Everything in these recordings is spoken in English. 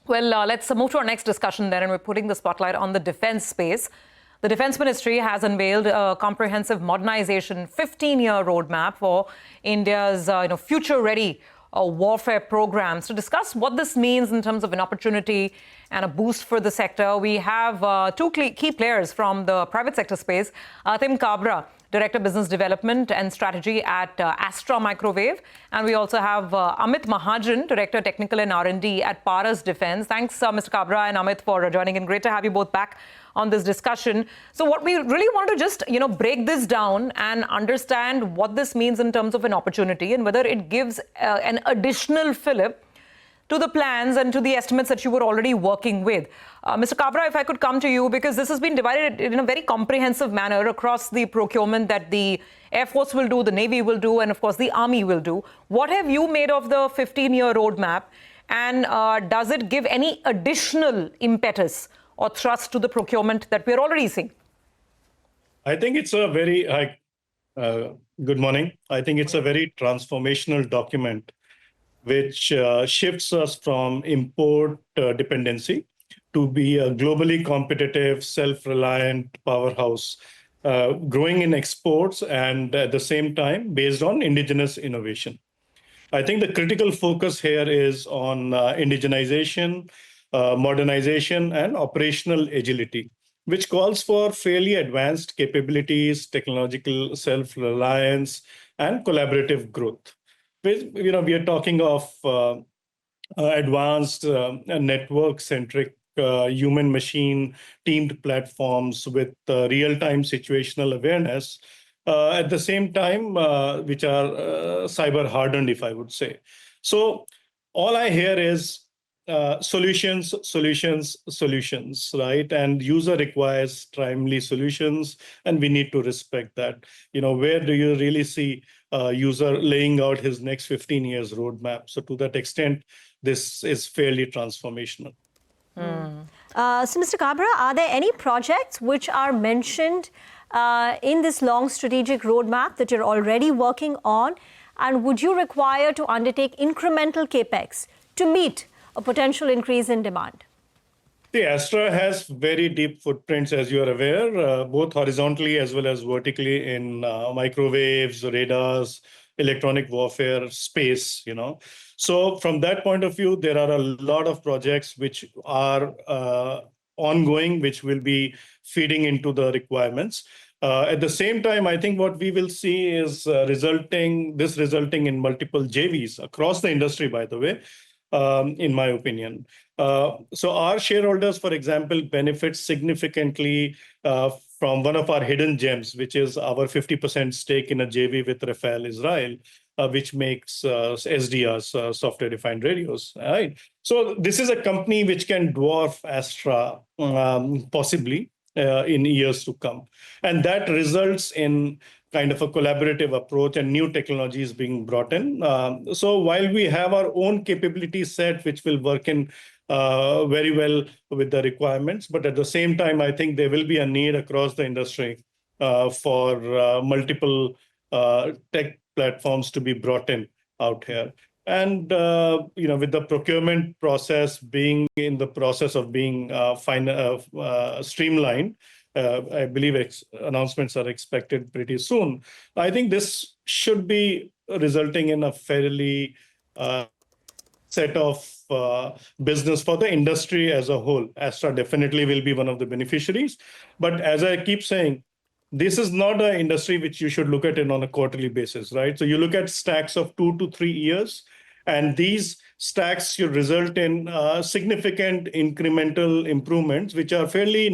Well, let's move to our next discussion then, and we're putting the spotlight on the defense space. The Defense Ministry has unveiled a comprehensive modernization 15-year roadmap for India's future-ready warfare programs. To discuss what this means in terms of an opportunity and a boost for the sector, we have two key players from the private sector space. Atim Kabra, Director Business Development and Strategy at Astra Microwave. And we also have Amit Mahajan, Director Technical and R&D at Paras Defense. Thanks, Mr. Kabra and Amit, for joining in. Great to have you both back on this discussion. So what we really want to just, break this down and understand what this means in terms of an opportunity and whether it gives an additional fillip to the plans and to the estimates that you were already working with. Mr. Kabra, if I could come to you, because this has been divided in a very comprehensive manner across the procurement that the Air Force will do, the Navy will do, and of course the Army will do. What have you made of the 15-year roadmap, and does it give any additional impetus or thrust to the procurement that we're already seeing? I think it's a very, good morning. I think it's a very transformational document which shifts us from import dependency to be a globally competitive, self-reliant powerhouse, growing in exports and at the same time based on indigenous innovation. I think the critical focus here is on indigenization, modernization, and operational agility, which calls for fairly advanced capabilities, technological self-reliance, and collaborative growth. We are talking of advanced network-centric human-machine teamed platforms with real-time situational awareness, at the same time, which are cyber-hardened, if I would say. So all I hear is solutions, right? And user requires timely solutions, and we need to respect that. Where do you really see user laying out his next 15 years roadmap? So to that extent, this is fairly transformational. So Mr. Kabra, are there any projects which are mentioned in this long strategic roadmap that you're already working on? And would you require to undertake incremental capex to meet a potential increase in demand? The Astra has very deep footprints, as you are aware, both horizontally as well as vertically in microwaves, radars, electronic warfare space, So from that point of view, there are a lot of projects which are ongoing, which will be feeding into the requirements. At the same time, I think what we will see is resulting in multiple JVs across the industry, by the way, in my opinion. So our shareholders, for example, benefit significantly from one of our hidden gems, which is our 50% stake in a JV with Rafael Israel, which makes SDRs, software-defined radios. Right? So this is a company which can dwarf Astra, possibly, in years to come. And that results in kind of a collaborative approach and new technologies being brought in. So while we have our own capability set, which will work in very well with the requirements, but at the same time, I think there will be a need across the industry for multiple tech platforms to be brought in out here. And with the procurement process being in the process of being streamlined, I believe announcements are expected pretty soon. I think this should be resulting in a fairly set of business for the industry as a whole. Astra definitely will be one of the beneficiaries. But as I keep saying, this is not an industry which you should look at it on a quarterly basis, right? So you look at stacks of 2 to 3 years, and these stacks should result in significant incremental improvements, which are fairly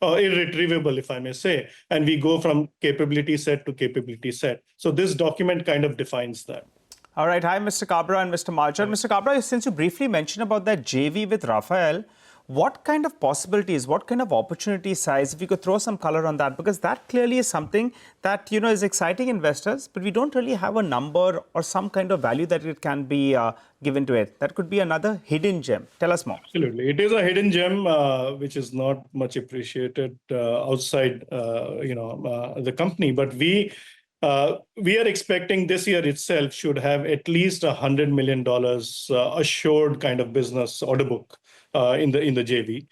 irretrievable, if I may say. And we go from capability set to capability set. So this document kind of defines that. All right. Hi, Mr. Kabra and Mr. Mahajan. Mr. Kabra, since you briefly mentioned about that JV with Rafael, what kind of possibilities, what kind of opportunity size, if you could throw some color on that, because that clearly is something that, is exciting investors, but we don't really have a number or some kind of value that it can be given to it. That could be another hidden gem. Tell us more. Absolutely. It is a hidden gem, which is not much appreciated outside, the company. But we We are expecting this year itself should have at least $100 million assured kind of business order book in the JV.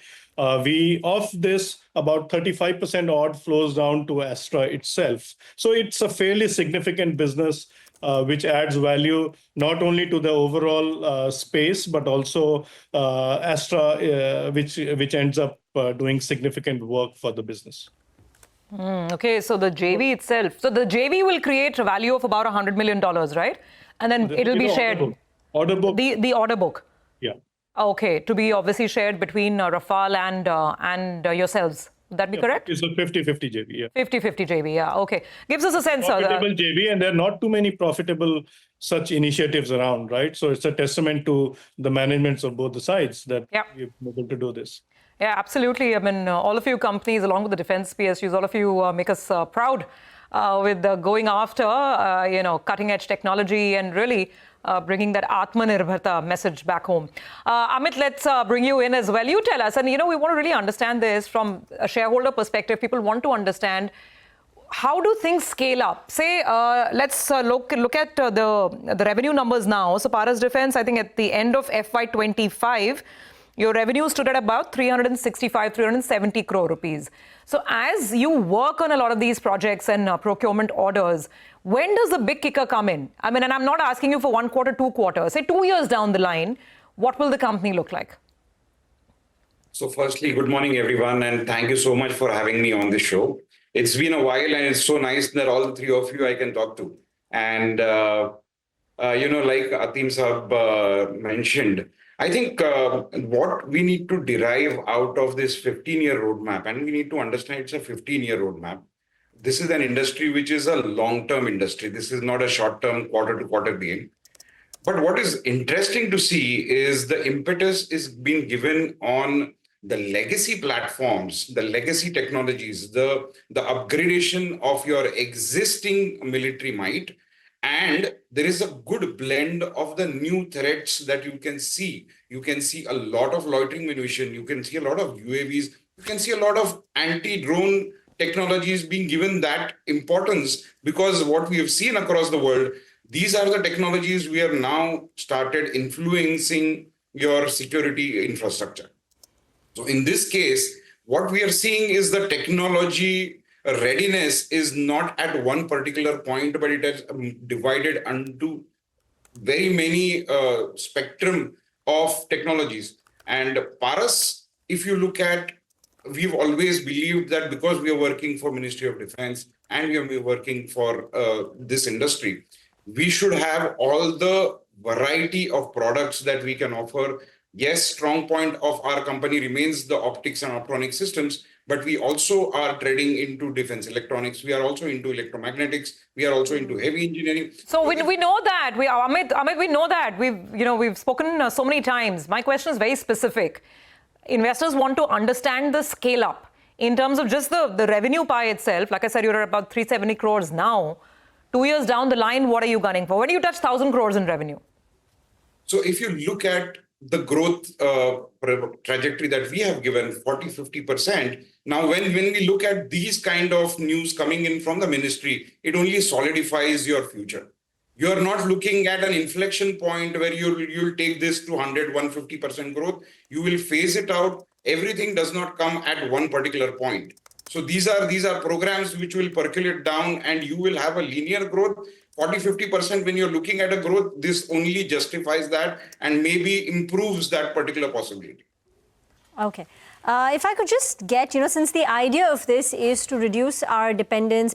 We of this, about 35% odd flows down to Astra itself. So it's a fairly significant business which adds value not only to the overall space, but also Astra, which ends up doing significant work for the business. Okay, so the JV itself, so the JV will create a value of about $100 million, right? And then it'll be shared. Order book. The order book. Yeah. Okay, to be obviously shared between Rafale and yourselves. Would that be correct? It's a 50-50 JV, yeah. 50-50 JV, yeah. Okay. Gives us a sense. Profitable JV, and there are not too many profitable such initiatives around, right? So it's a testament to the managements of both the sides that we've been able to do this. Yeah, absolutely. I mean, all of you companies, along with the defense PSUs, all of you make us proud with going after, cutting edge technology and really bringing that Atmanirbharta message back home. Amit, let's bring you in as well. You tell us, and we want to really understand this from a shareholder perspective. People want to understand, how do things scale up? Say, let's look at the revenue numbers now. So Paras Defense, I think at the end of FY25, your revenue stood at about 370 crore rupees. So as you work on a lot of these projects and procurement orders, when does the big kicker come in? I mean, and I'm not asking you for 1 quarter, 2 quarters. Say 2 years down the line, what will the company look like? So firstly, good morning, everyone. And thank you so much for having me on this show. It's been a while, and it's so nice that all the three of you I can talk to. And, like Atim Sahab mentioned, I think what we need to derive out of this 15-year roadmap, and we need to understand it's a 15-year roadmap. This is an industry which is a long-term industry. This is not a short-term quarter-to-quarter game. But what is interesting to see is the impetus is being given on the legacy platforms, the legacy technologies, the upgradation of your existing military might. And there is a good blend of the new threats that you can see. You can see a lot of loitering munition. You can see a lot of UAVs. You can see a lot of anti-drone technologies being given that importance, because what we have seen across the world, these are the technologies we have now started influencing your security infrastructure. So in this case, what we are seeing is the technology readiness is not at one particular point, but it has divided into very many spectrum of technologies. And Paras, if you look at, we've always believed that because we are working for Ministry of Defense and we are working for this industry, we should have all the variety of products that we can offer. Yes, strong point of our company remains the optics and optronic systems, but we also are trading into defense electronics. We are also into electromagnetics. We are also into heavy engineering. So we know that. Amit, we know that. We've spoken so many times. My question is very specific. Investors want to understand the scale up in terms of just the revenue pie itself. Like I said, you're at about 370 crores now. 2 years down the line, what are you gunning for? When do you touch 1,000 crores in revenue? So if you look at the growth trajectory that we have given, 40-50%. Now, when we look at these kind of news coming in from the ministry, it only solidifies your future. You are not looking at an inflection point where you'll take this to 100-150% growth. You will phase it out. Everything does not come at one particular point. So these are programs which will percolate down, and you will have a linear growth. 40-50% when you're looking at a growth, this only justifies that and maybe improves that particular possibility. Okay. If I could just get, since the idea of this is to reduce our dependence,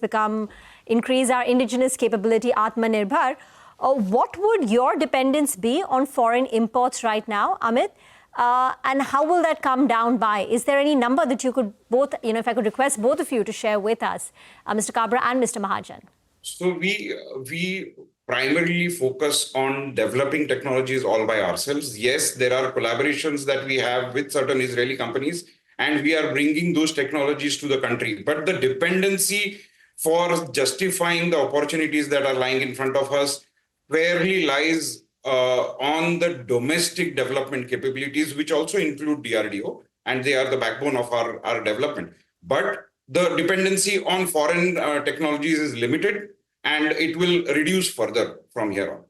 increase our indigenous capability, Atmanirbhar, what would your dependence be on foreign imports right now, Amit? And how will that come down by? Is there any number that you could both, if I could request both of you to share with us, Mr. Kabra and Mr. Mahajan? So we primarily focus on developing technologies all by ourselves. Yes, there are collaborations that we have with certain Israeli companies, and we are bringing those technologies to the country. But the dependency for justifying the opportunities that are lying in front of us fairly lies on the domestic development capabilities, which also include DRDO, and they are the backbone of our development. But the dependency on foreign technologies is limited. and it will reduce further from here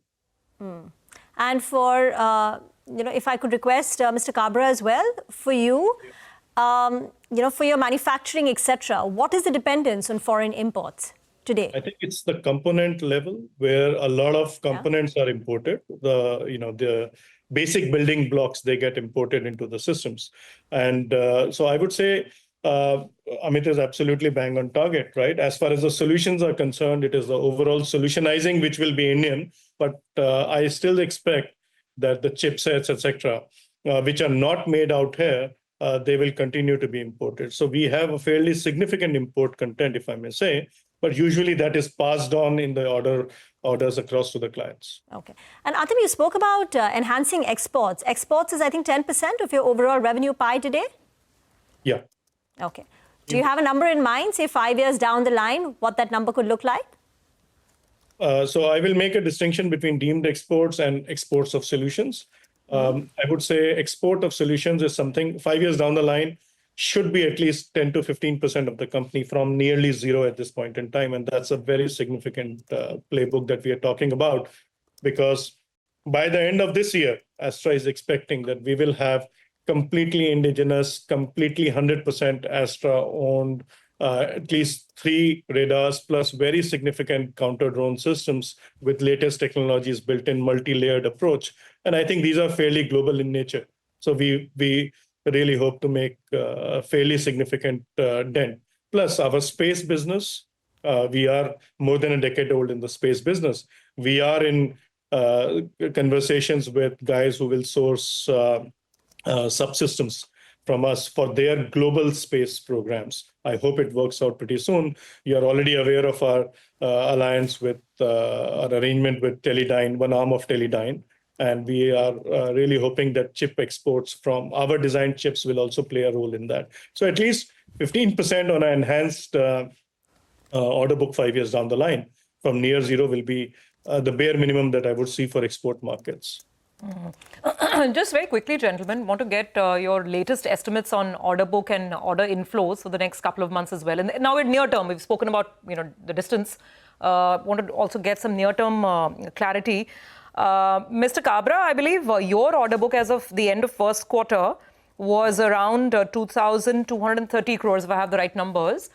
on. And for, if I could request Mr. Kabra as well, for you, for your manufacturing, etc., what is the dependence on foreign imports today? I think it's the component level where a lot of components are imported. The basic building blocks, they get imported into the systems. And so I would say Amit is absolutely bang on target, right? As far as the solutions are concerned, it is the overall solutionizing which will be Indian, but I still expect that the chipsets, etc., which are not made out here, they will continue to be imported. So we have a fairly significant import content, if I may say, but usually that is passed on in the orders across to the clients. Okay. And Atim, you spoke about enhancing exports. Exports is, I think, 10% of your overall revenue pie today? Yeah. Okay. Do you have a number in mind, say 5 years down the line, what that number could look like? So I will make a distinction between deemed exports and exports of solutions. I would say export of solutions is something 5 years down the line should be at least 10 to 15% of the company from nearly zero at this point in time. And that's a very significant playbook that we are talking about, because by the end of this year, Astra is expecting that we will have completely indigenous, completely 100% Astra-owned, at least 3 radars plus very significant counter-drone systems with latest technologies built in multi-layered approach. And I think these are fairly global in nature. So we really hope to make a fairly significant dent. Plus our space business, we are more than a decade old in the space business. We are in conversations with guys who will source subsystems from us for their global space programs. I hope it works out pretty soon. You're already aware of our alliance with our arrangement with Teledyne, one arm of Teledyne. And we are really hoping that chip exports from our designed chips will also play a role in that. So at least 15% on an enhanced order book 5 years down the line from near zero will be the bare minimum that I would see for export markets. Just very quickly, gentlemen, want to get your latest estimates on order book and order inflows for the next couple of months as well. And now in near term, we've spoken about the distance. Want to also get some near term clarity. Mr. Kabra, I believe your order book as of the end of first quarter was around 2,230 crores, if I have the right numbers.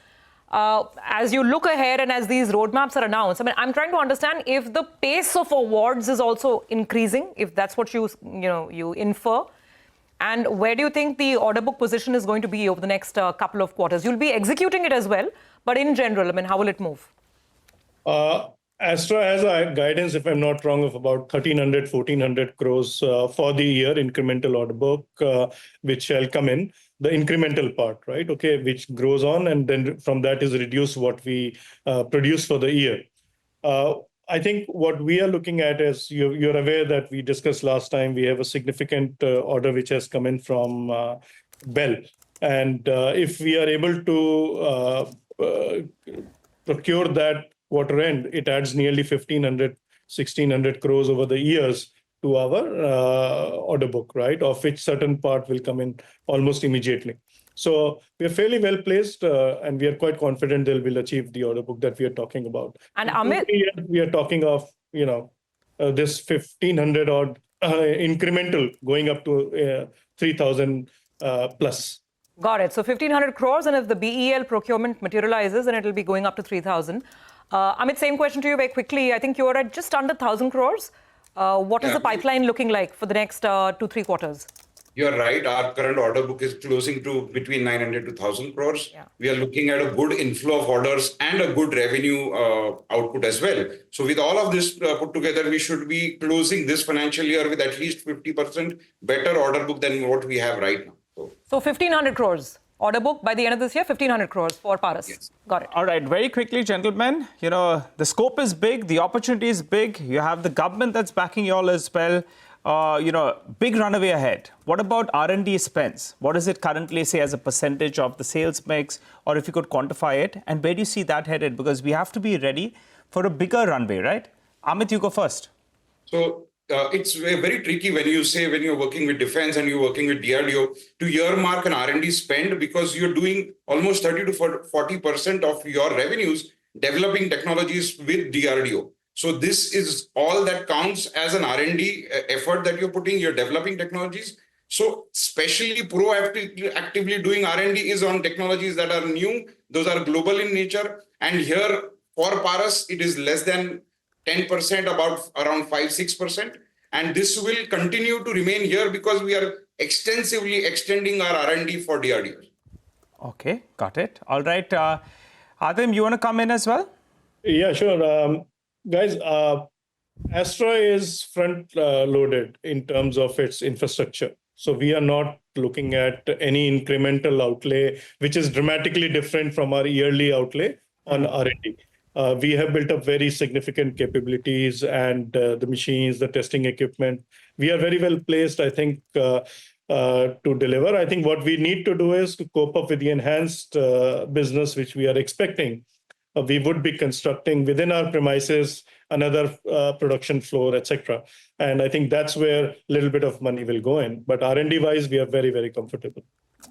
As you look ahead and as these roadmaps are announced, I mean, I'm trying to understand if the pace of awards is also increasing, if that's what you infer. And where do you think the order book position is going to be over the next couple of quarters? You'll be executing it as well, but in general, I mean, how will it move? Astra has a guidance, if I'm not wrong, of about 1,300, 1,400 crores for the year incremental order book, which shall come in. The incremental part, right? Okay, which grows on, and then from that is reduced what we produce for the year. I think what we are looking at is, you're aware that we discussed last time, we have a significant order which has come in from Bell. And if we are able to procure that quarter end, it adds nearly 1,500, 1,600 crores over the years to our order book, right? Of which certain part will come in almost immediately. So we are fairly well placed, and we are quite confident they will achieve the order book that we are talking about. And Amit, we are talking of this 1,500 odd incremental going up to 3,000 plus. Got it. So 1,500 crores, and if the BEL procurement materializes, then it will be going up to 3,000. Amit, same question to you very quickly. I think you are at just under 1,000 crores. What is the pipeline looking like for the next 2-3 quarters? You're right. Our current order book is closing to between 900 to 1,000 crores. Yeah. We are looking at a good inflow of orders and a good revenue output as well. So with all of this put together, we should be closing this financial year with at least 50% better order book than what we have right now. So 1,500 crores. Order book by the end of this year, 1,500 crores for Paras. Yes. Got it. All right, very quickly, gentlemen. The scope is big, the opportunity is big. You have the government that's backing you all as well. Big runaway ahead. What about R&D spends? What is it currently, say, as a percentage of the sales mix, or if you could quantify it? And where do you see that headed? Because we have to be ready for a bigger runway, right? Amit, you go first. So it's very tricky when you're working with defense and you're working with DRDO to earmark an R&D spend, because you're doing almost 30 to 40% of your revenues developing technologies with DRDO. So this is all that counts as an R&D effort that you're putting, you're developing technologies. So especially proactively doing R&D is on technologies that are new, those are global in nature. And here for Paras, it is less than 10%, about around 5-6%. And this will continue to remain here because we are extensively extending our R&D for DRDO. Okay, got it. All right. Atim, you want to come in as well? Yeah, sure. Guys, Astra is front-loaded in terms of its infrastructure. So we are not looking at any incremental outlay, which is dramatically different from our yearly outlay on R&D. We have built up very significant capabilities and the machines, the testing equipment. We are very well placed, I think, to deliver. I think what we need to do is to cope up with the enhanced business which we are expecting. We would be constructing within our premises another production floor, etc. And I think that's where a little bit of money will go in. But R&D wise, we are very, very comfortable.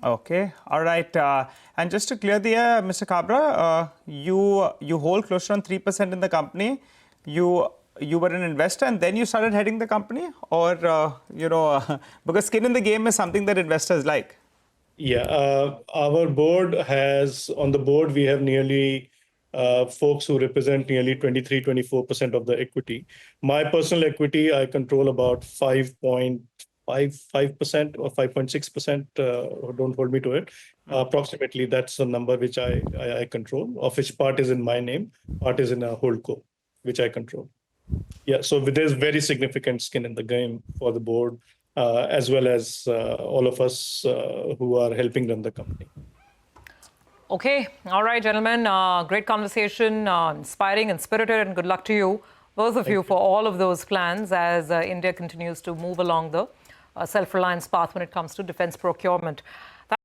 Okay, all right. And just to clear the air, Mr. Kabra, you hold close to around 3% in the company. You were an investor and then you started heading the company, or because skin in the game is something that investors like. Yeah, our board has, on the board, we have nearly folks who represent nearly 23-24% of the equity. My personal equity, I control about 5.55% or 5.6%. Don't hold me to it. Approximately, that's the number which I control, of which part is in my name, part is in a holdco, which I control. Yeah, so there's very significant skin in the game for the board, as well as all of us who are helping run the company. Okay. All right, gentlemen. Great conversation, inspiring and spirited, and good luck to you, both of you, for all of those plans as India continues to move along the self-reliance path when it comes to defense procurement.